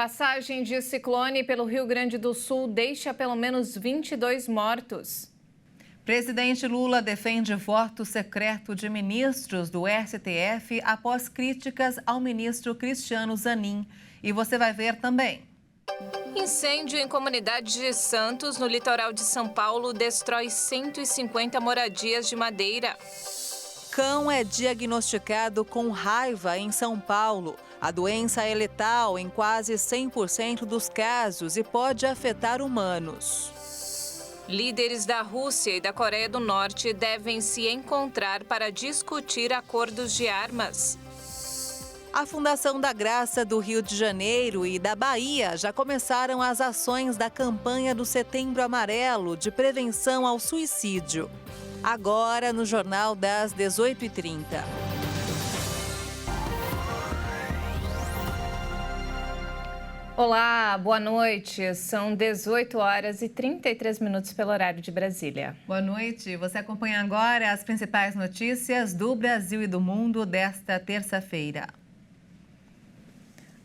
Passagem de ciclone pelo Rio Grande do Sul deixa pelo menos 22 mortos. Presidente Lula defende voto secreto de ministros do STF após críticas ao ministro Cristiano Zanin. E você vai ver também. Incêndio em comunidade de Santos, no litoral de São Paulo, destrói 150 moradias de madeira. Cão é diagnosticado com raiva em São Paulo. A doença é letal em quase 100% dos casos e pode afetar humanos. Líderes da Rússia e da Coreia do Norte devem se encontrar para discutir acordos de armas. A Fundação da Graça do Rio de Janeiro e da Bahia já começaram as ações da campanha do Setembro Amarelo de prevenção ao suicídio. Agora no Jornal das 18h30. Olá, boa noite. São 18 horas e 33 minutos pelo horário de Brasília. Boa noite. Você acompanha agora as principais notícias do Brasil e do mundo desta terça-feira.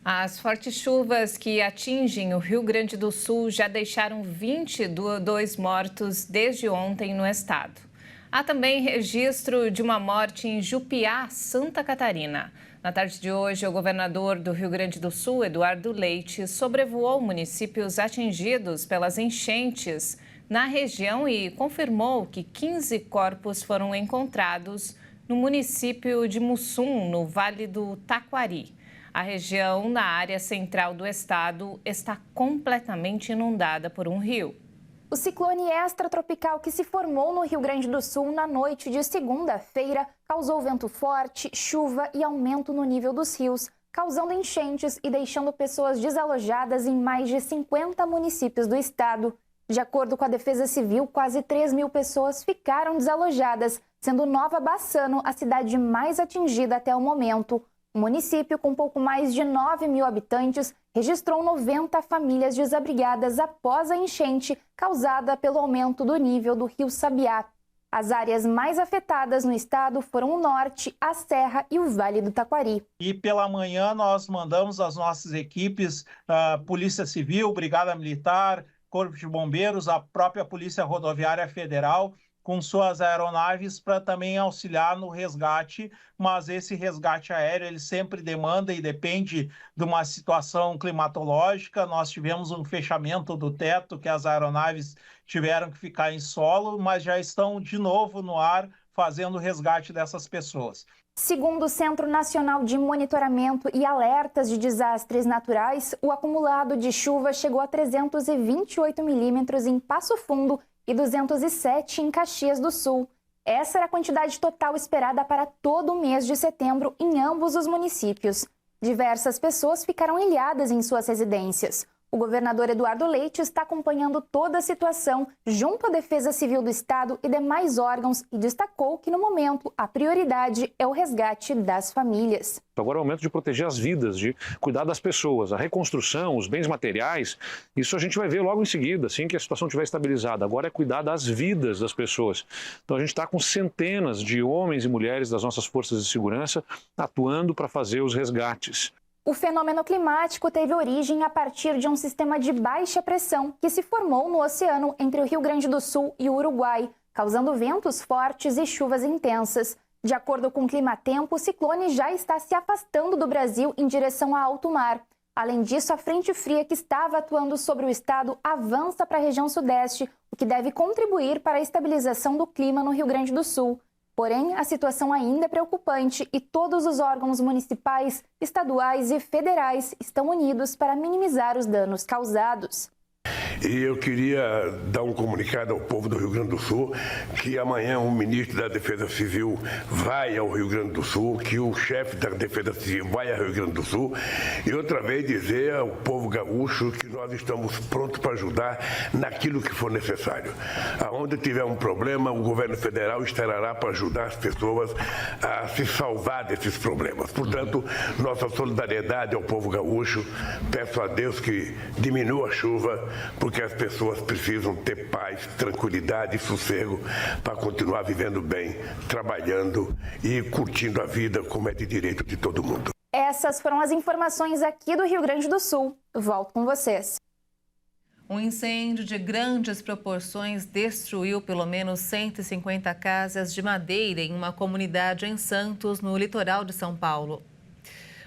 As fortes chuvas que atingem o Rio Grande do Sul já deixaram 22 mortos desde ontem no estado. Há também registro de uma morte em Jupiá, Santa Catarina. Na tarde de hoje, o governador do Rio Grande do Sul, Eduardo Leite, sobrevoou municípios atingidos pelas enchentes na região e confirmou que 15 corpos foram encontrados no município de Mussum, no Vale do Taquari. A região, na área central do estado, está completamente inundada por um rio. O ciclone extratropical que se formou no Rio Grande do Sul na noite de segunda-feira causou vento forte, chuva e aumento no nível dos rios, causando enchentes e deixando pessoas desalojadas em mais de 50 municípios do estado. De acordo com a Defesa Civil, quase 3.000 pessoas ficaram desalojadas, sendo Nova Bassano a cidade mais atingida até o momento. O município, com pouco mais de 9.000 habitantes, registrou 90 famílias desabrigadas após a enchente causada pelo aumento do nível do rio Sabiá. As áreas mais afetadas no estado foram o norte, a Serra e o Vale do Taquari. E pela manhã nós mandamos as nossas equipes, Polícia Civil, Brigada Militar, Corpo de Bombeiros, a própria Polícia Rodoviária Federal, com suas aeronaves para também auxiliar no resgate, mas esse resgate aéreo ele sempre demanda e depende de uma situação climatológica. Nós tivemos um fechamento do teto, que as aeronaves tiveram que ficar em solo, mas já estão de novo no ar fazendo o resgate dessas pessoas. Segundo o Centro Nacional de Monitoramento e Alertas de Desastres Naturais, o acumulado de chuva chegou a 328 milímetros em Passo Fundo e 207 em Caxias do Sul. Essa era a quantidade total esperada para todo o mês de setembro em ambos os municípios. Diversas pessoas ficaram ilhadas em suas residências. O governador Eduardo Leite está acompanhando toda a situação junto à Defesa Civil do Estado e demais órgãos e destacou que, no momento, a prioridade é o resgate das famílias. Agora é o momento de proteger as vidas, de cuidar das pessoas. A reconstrução, os bens materiais, isso a gente vai ver logo em seguida, assim que a situação estiver estabilizada. Agora é cuidar das vidas das pessoas. Então a gente está com centenas de homens e mulheres das nossas forças de segurança atuando para fazer os resgates. O fenômeno climático teve origem a partir de um sistema de baixa pressão que se formou no oceano entre o Rio Grande do Sul e o Uruguai, causando ventos fortes e chuvas intensas. De acordo com o Climatempo, o ciclone já está se afastando do Brasil em direção a alto mar. Além disso, a frente fria que estava atuando sobre o estado avança para a região sudeste, o que deve contribuir para a estabilização do clima no Rio Grande do Sul. Porém, a situação ainda é preocupante e todos os órgãos municipais, estaduais e federais estão unidos para minimizar os danos causados. E eu queria dar um comunicado ao povo do Rio Grande do Sul que amanhã o ministro da Defesa Civil vai ao Rio Grande do Sul, que o chefe da Defesa Civil vai ao Rio Grande do Sul e outra vez dizer ao povo gaúcho que nós estamos prontos para ajudar naquilo que for necessário. Aonde tiver um problema, o governo federal estará lá para ajudar as pessoas a se salvar desses problemas. Portanto, nossa solidariedade ao povo gaúcho. Peço a Deus que diminua a chuva, porque as pessoas precisam ter paz, tranquilidade e sossego para continuar vivendo bem, trabalhando e curtindo a vida como é de direito de todo mundo. Essa Essas foram as informações aqui do Rio Grande do Sul. Volto com vocês. Um incêndio de grandes proporções destruiu pelo menos 150 casas de madeira em uma comunidade em Santos, no litoral de São Paulo.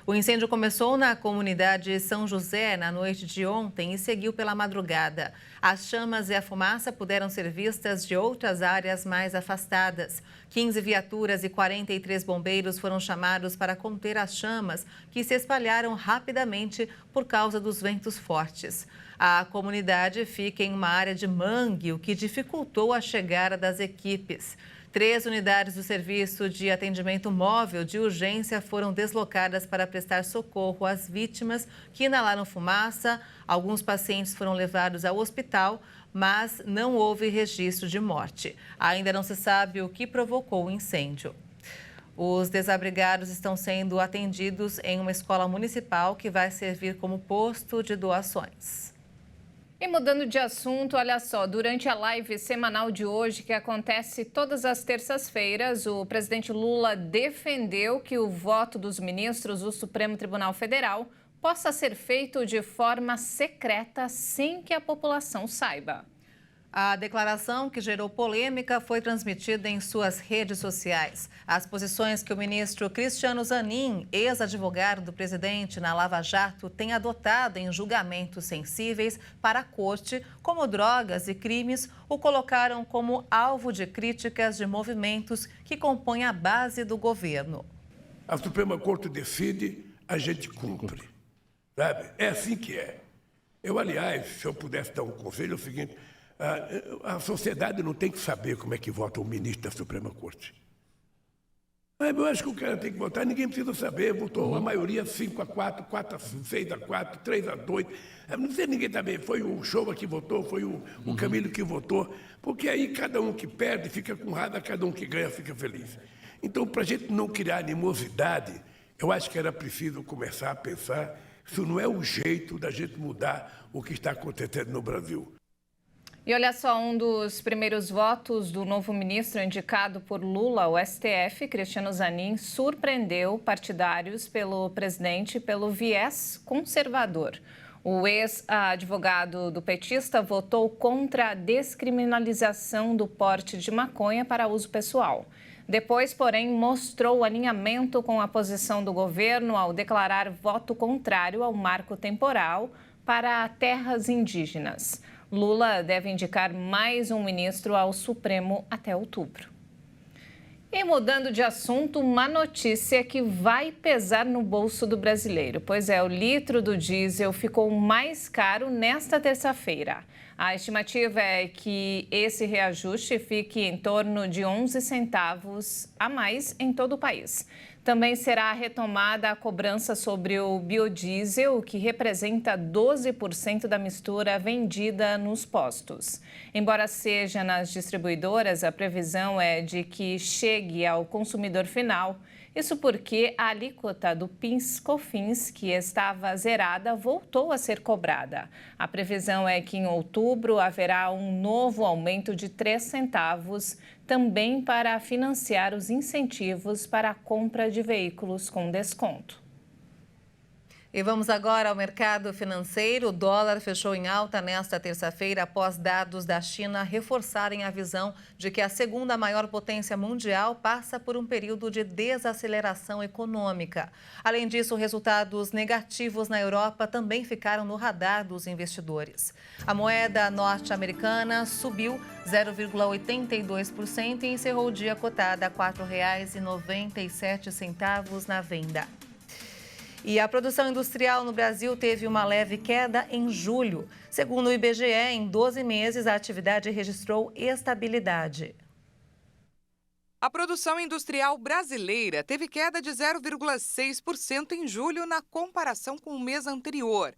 O incêndio começou na comunidade São José na noite de ontem e seguiu pela madrugada. As chamas e a fumaça puderam ser vistas de outras áreas mais afastadas. 15 viaturas e 43 bombeiros foram chamados para conter as chamas, que se espalharam rapidamente por causa dos ventos fortes. A comunidade fica em uma área de mangue, o que dificultou a chegada das equipes. 3 unidades do Serviço de Atendimento Móvel de Urgência foram deslocadas para prestar socorro às vítimas que inalaram fumaça. Alguns pacientes foram levados ao hospital, mas não houve registro de morte. Ainda não se sabe o que provocou o incêndio. Os desabrigados estão sendo atendidos em uma escola municipal que vai servir como posto de doações. E mudando de assunto, olha só, durante a live semanal de hoje, que acontece todas as terças-feiras, o presidente Lula defendeu que o voto dos ministros do Supremo Tribunal Federal possa ser feito de forma secreta, sem que a população saiba. A declaração, que gerou polêmica, foi transmitida em suas redes sociais. As posições que o ministro Cristiano Zanin, ex-advogado do presidente na Lava Jato, tem adotado em julgamentos sensíveis para a corte, como drogas e crimes, o colocaram como alvo de críticas de movimentos que compõem a base do governo. A Suprema Corte decide, a gente cumpre. Sabe? É assim que é. Eu, aliás, se eu pudesse dar um conselho, é o seguinte: a sociedade não tem que saber como é que vota o ministro da Suprema Corte. Eu acho que o cara tem que votar, ninguém precisa saber. Votou a maioria 5-4, 6-4, 3-2. Não sei ninguém também. Foi o Showa que votou, foi o Camilo que votou. Porque aí cada um que perde fica com raiva, cada um que ganha fica feliz. Então, para a gente não criar animosidade, eu acho que era preciso começar a pensar se não é o jeito da gente mudar o que está acontecendo no Brasil. E olha só, um dos primeiros votos do novo ministro indicado por Lula, o STF, Cristiano Zanin, surpreendeu partidários pelo presidente pelo viés conservador. O ex-advogado do petista votou contra a descriminalização do porte de maconha para uso pessoal. Depois, porém, mostrou alinhamento com a posição do governo ao declarar voto contrário ao marco temporal para terras indígenas. Lula deve indicar mais um ministro ao Supremo até outubro. E mudando de assunto, uma notícia que vai pesar no bolso do brasileiro. Pois é, o litro do diesel ficou mais caro nesta terça-feira. A estimativa é que esse reajuste fique em torno de 11 centavos a mais em todo o país. Também será retomada a cobrança sobre o biodiesel, que representa 12% da mistura vendida nos postos. Embora seja nas distribuidoras, a previsão é de que chegue ao consumidor final. Isso porque a alíquota do PIS/COFINS, que estava zerada, voltou a ser cobrada. A previsão é que em outubro haverá um novo aumento de 3 centavos, também para financiar os incentivos para a compra de veículos com desconto. E vamos agora ao mercado financeiro. O dólar fechou em alta nesta terça-feira após dados da China reforçarem a visão de que a segunda maior potência mundial passa por um período de desaceleração econômica. Além disso, resultados negativos na Europa também ficaram no radar dos investidores. A moeda norte-americana subiu 0,82% e encerrou o dia cotada a R$ 4,97 na venda. E a produção industrial no Brasil teve uma leve queda em julho. Segundo o IBGE, em 12 meses, a atividade registrou estabilidade. A produção industrial brasileira teve queda de 0,6% em julho na comparação com o mês anterior.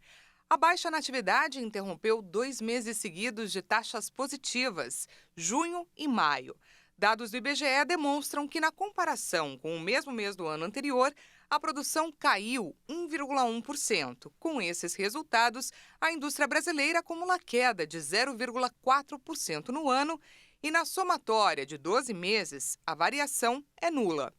A baixa na atividade interrompeu 2 meses seguidos de taxas positivas, junho e maio. Dados do IBGE demonstram que, na comparação com o mesmo mês do ano anterior, a produção caiu 1,1%. Com esses resultados, a indústria brasileira acumula queda de 0,4% no ano e, na somatória de 12 meses, a variação é nula.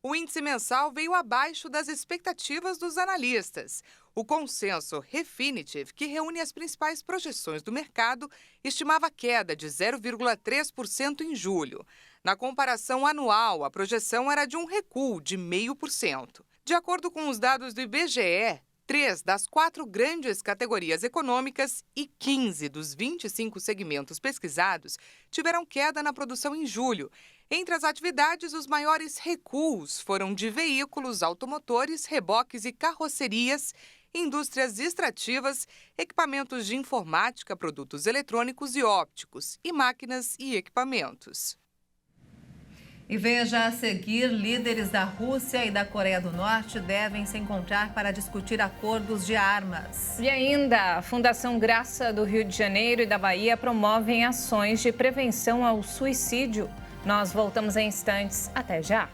O índice mensal veio abaixo das expectativas dos analistas. O consenso Refinitiv, que reúne as principais projeções do mercado, estimava queda de 0,3% em julho. Na comparação anual, a projeção era de um recuo de 0,5%. De acordo com os dados do IBGE, 3 das 4 grandes categorias econômicas e 15 dos 25 segmentos pesquisados tiveram queda na produção em julho. Entre as atividades, os maiores recuos foram de veículos, automotores, reboques e carrocerias, indústrias extrativas, equipamentos de informática, produtos eletrônicos e ópticos, e máquinas e equipamentos. E veja a seguir, líderes da Rússia e da Coreia do Norte devem se encontrar para discutir acordos de armas. E ainda, a Fundação Graça do Rio de Janeiro e da Bahia promovem ações de prevenção ao suicídio. Nós voltamos em instantes. Até já!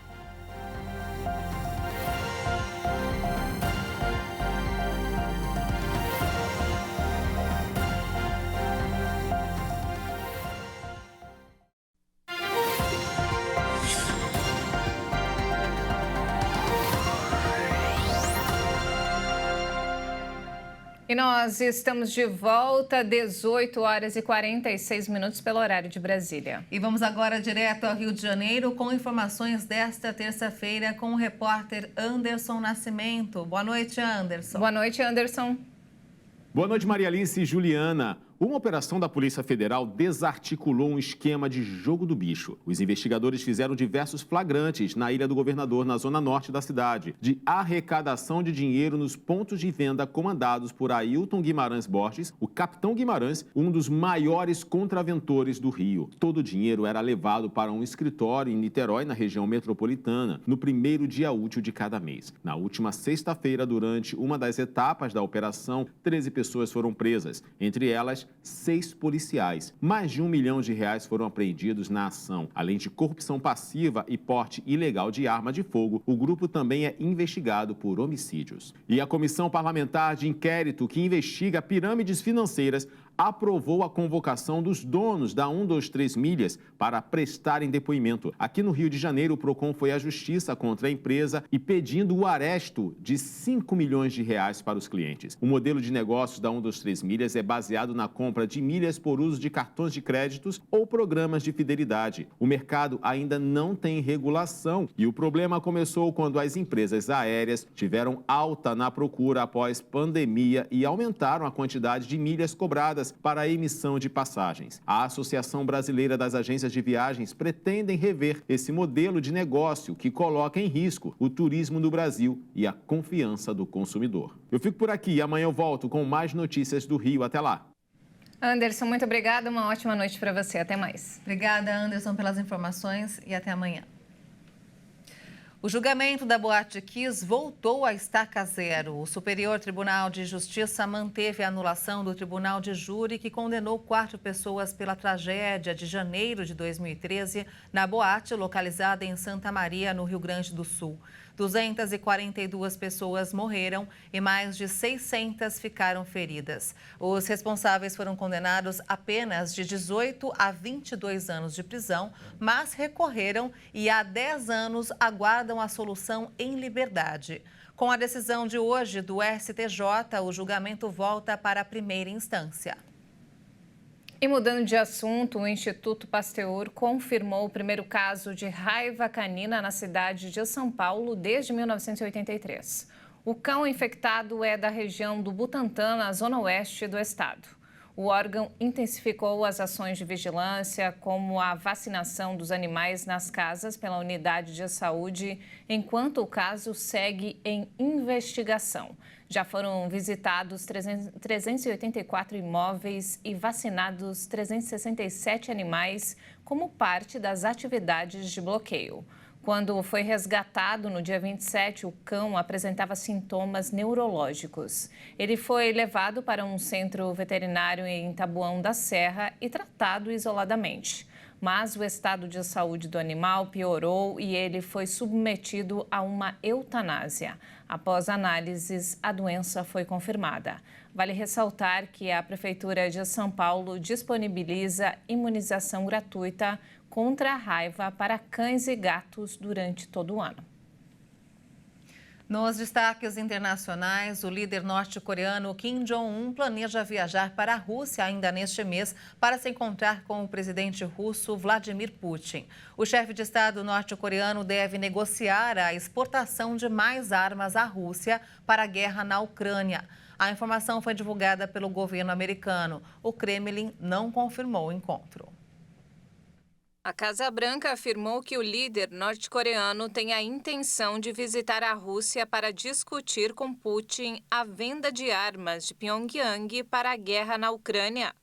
E nós estamos de volta, 18 horas e 46 minutos pelo horário de Brasília. E vamos agora direto ao Rio de Janeiro com informações desta terça-feira com o repórter Anderson Nascimento. Boa noite, Anderson. Boa noite, Anderson. Boa noite, Maria Alice e Juliana. Uma operação da Polícia Federal desarticulou um esquema de jogo do bicho. Os investigadores fizeram diversos flagrantes na Ilha do Governador, na zona norte da cidade, de arrecadação de dinheiro nos pontos de venda comandados por Ailton Guimarães Borges, o Capitão Guimarães, um dos maiores contraventores do Rio. Todo o dinheiro era levado para um escritório em Niterói, na região metropolitana, no primeiro dia útil de cada mês. Na última sexta-feira, durante uma das etapas da operação, 13 pessoas foram presas, entre elas 6 policiais. Mais de R$1 milhão foram apreendidos na ação. Além de corrupção passiva e porte ilegal de arma de fogo, o grupo também é investigado por homicídios. E a Comissão Parlamentar de Inquérito, que investiga pirâmides financeiras, aprovou a convocação dos donos da 123 Milhas para prestarem depoimento. Aqui no Rio de Janeiro, o PROCON foi à justiça contra a empresa e pedindo o aresto de R$5 milhões para os clientes. O modelo de negócios da 123 Milhas é baseado na compra de milhas por uso de cartões de créditos ou programas de fidelidade. O mercado ainda não tem regulação e o problema começou quando as empresas aéreas tiveram alta na procura após pandemia e aumentaram a quantidade de milhas cobradas para a emissão de passagens. A Associação Brasileira das Agências de Viagens pretende rever esse modelo de negócio que coloca em risco o turismo no Brasil e a confiança do consumidor. Eu fico por aqui e amanhã eu volto com mais notícias do Rio. Até lá. Anderson, muito obrigada. Uma ótima noite para você. Até mais. Obrigada, Anderson, pelas informações e até amanhã. O julgamento da Boate Kiss voltou à estaca zero. O Superior Tribunal de Justiça manteve a anulação do Tribunal de Júri, que condenou 4 pessoas pela tragédia de janeiro de 2013 na boate localizada em Santa Maria, no Rio Grande do Sul. 242 pessoas morreram e mais de 600 ficaram feridas. Os responsáveis foram condenados apenas de 18 a 22 anos de prisão, mas recorreram e há 10 anos aguardam a solução em liberdade. Com a decisão de hoje do STJ, o julgamento volta para a primeira instância. E mudando de assunto, o Instituto Pasteur confirmou o primeiro caso de raiva canina na cidade de São Paulo desde 1983. O cão infectado é da região do Butantã, na zona oeste do estado. O órgão intensificou as ações de vigilância, como a vacinação dos animais nas casas pela unidade de saúde, enquanto o caso segue em investigação. Já foram visitados 384 imóveis e vacinados 367 animais como parte das atividades de bloqueio. Quando foi resgatado no dia 27, o cão apresentava sintomas neurológicos. Ele foi levado para um centro veterinário em Taboão da Serra e tratado isoladamente. Mas o estado de saúde do animal piorou e ele foi submetido a uma eutanásia. Após análises, a doença foi confirmada. Vale ressaltar que a Prefeitura de São Paulo disponibiliza imunização gratuita contra a raiva para cães e gatos durante todo o ano. Nos destaques internacionais, o líder norte-coreano Kim Jong-un planeja viajar para a Rússia ainda neste mês para se encontrar com o presidente russo Vladimir Putin. O chefe de Estado norte-coreano deve negociar a exportação de mais armas à Rússia para a guerra na Ucrânia. A informação foi divulgada pelo governo americano. O Kremlin não confirmou o encontro. A Casa Branca afirmou que o líder norte-coreano tem a intenção de visitar a Rússia para discutir com Putin a venda de armas de Pyongyang para a guerra na Ucrânia.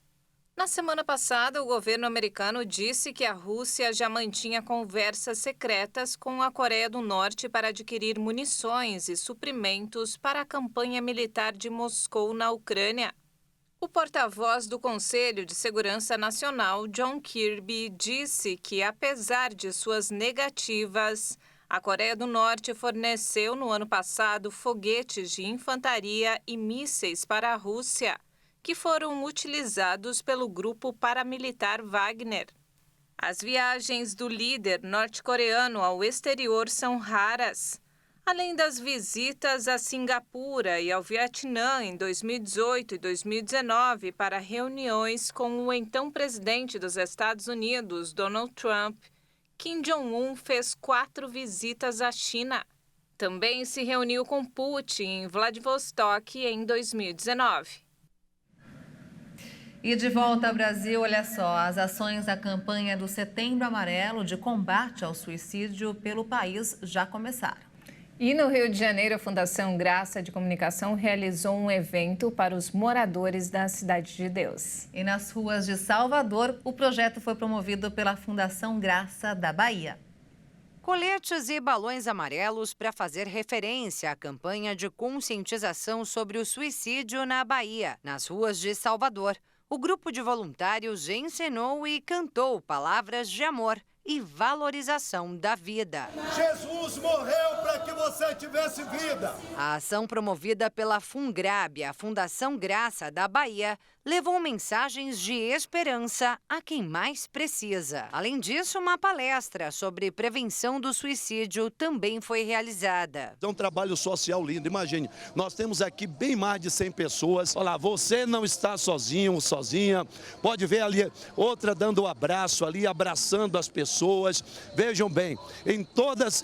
Na semana passada, o governo americano disse que a Rússia já mantinha conversas secretas com a Coreia do Norte para adquirir munições e suprimentos para a campanha militar de Moscou na Ucrânia. O porta-voz do Conselho de Segurança Nacional, John Kirby, disse que, apesar de suas negativas, a Coreia do Norte forneceu no ano passado foguetes de infantaria e mísseis para a Rússia, que foram utilizados pelo grupo paramilitar Wagner. As viagens do líder norte-coreano ao exterior são raras. Além das visitas a Singapura e ao Vietnã em 2018 e 2019 para reuniões com o então presidente dos Estados Unidos, Donald Trump, Kim Jong-un fez 4 visitas à China. Também se reuniu com Putin em Vladivostok em 2019. E de volta ao Brasil, olha só, as ações da campanha do Setembro Amarelo de combate ao suicídio pelo país já começaram. E no Rio de Janeiro, a Fundação Graça de Comunicação realizou um evento para os moradores da Cidade de Deus. E nas ruas de Salvador, o projeto foi promovido pela Fundação Graça da Bahia. Coletes e balões amarelos para fazer referência à campanha de conscientização sobre o suicídio na Bahia. Nas ruas de Salvador, o grupo de voluntários encenou e cantou palavras de amor e valorização da vida. Jesus morreu para que você tivesse vida. A ação promovida pela Fungrab, a Fundação Graça da Bahia, levou mensagens de esperança a quem mais precisa. Além disso, uma palestra sobre prevenção do suicídio também foi realizada. É um trabalho social lindo, imagine, nós temos aqui bem mais de 100 pessoas. Olha lá, você não está sozinho, sozinha, pode ver ali outra dando um abraço ali, abraçando as pessoas. Vejam bem, em todas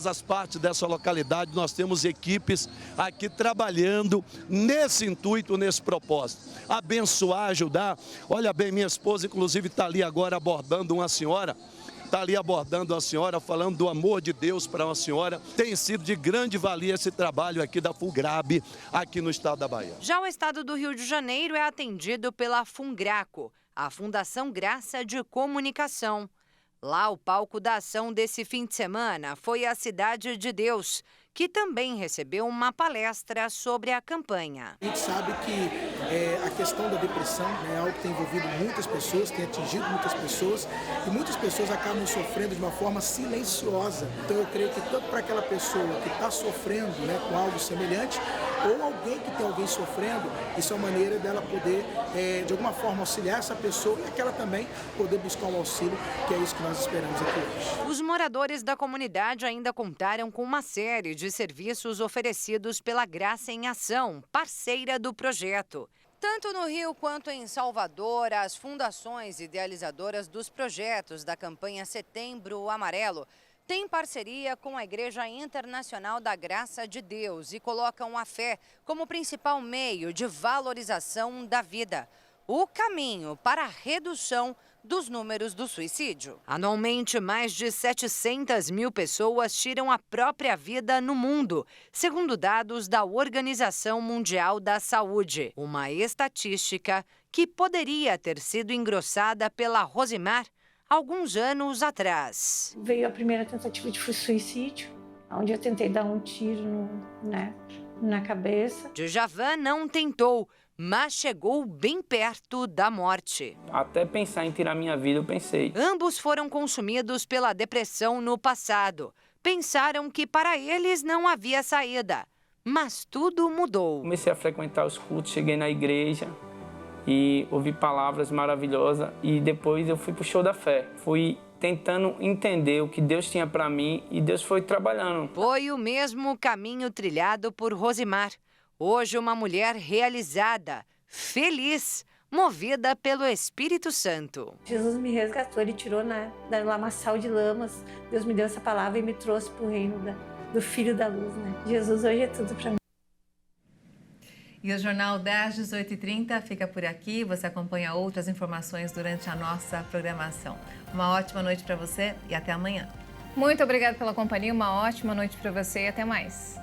as partes dessa localidade nós temos equipes aqui trabalhando nesse intuito, nesse propósito. Abençoar, ajudar. Olha bem, minha esposa inclusive está ali agora abordando uma senhora. Está ali abordando uma senhora, falando do amor de Deus para uma senhora. Tem sido de grande valia esse trabalho aqui da Fungrab, aqui no estado da Bahia. Já o estado do Rio de Janeiro é atendido pela Fungraco, a Fundação Graça de Comunicação. Lá, o palco da ação desse fim de semana foi a Cidade de Deus, que também recebeu uma palestra sobre a campanha. A gente sabe que a questão da depressão é algo que tem envolvido muitas pessoas, tem atingido muitas pessoas, e muitas pessoas acabam sofrendo de uma forma silenciosa. Então eu creio que tanto para aquela pessoa que está sofrendo, né, com algo semelhante, ou alguém que tem alguém sofrendo, isso é uma maneira dela poder, de alguma forma, auxiliar essa pessoa e aquela também poder buscar um auxílio, que é isso que nós esperamos aqui hoje. Os moradores da comunidade ainda contaram com uma série de serviços oferecidos pela Graça em Ação, parceira do projeto. Tanto no Rio quanto em Salvador, as fundações idealizadoras dos projetos da campanha Setembro Amarelo têm parceria com a Igreja Internacional da Graça de Deus e colocam a fé como principal meio de valorização da vida, o caminho para a redução dos números do suicídio. Anualmente, mais de 700 mil pessoas tiram a própria vida no mundo, segundo dados da Organização Mundial da Saúde. Uma estatística que poderia ter sido engrossada pela Rosimar alguns anos atrás. Veio a primeira tentativa de suicídio, onde eu tentei dar um tiro na cabeça. Djavan não tentou, mas chegou bem perto da morte. Até pensar em tirar minha vida, eu pensei. Ambos foram consumidos pela depressão no passado. Pensaram que para eles não havia saída, mas tudo mudou. Comecei a frequentar os cultos, cheguei na igreja e ouvi palavras maravilhosas e depois eu fui pro show da fé. Fui tentando entender o que Deus tinha para mim e Deus foi trabalhando. Foi o mesmo caminho trilhado por Rosimar. Hoje uma mulher realizada, feliz, movida pelo Espírito Santo. Jesus me resgatou, Ele tirou da lamaçal de lamas. Deus me deu essa palavra e me trouxe para o reino do Filho da Luz, né? Jesus hoje é tudo para mim. E o Jornal 10, 18h30 fica por aqui. Você acompanha outras informações durante a nossa programação. Uma ótima noite para você e até amanhã. Muito obrigada pela companhia, uma ótima noite para você e até mais.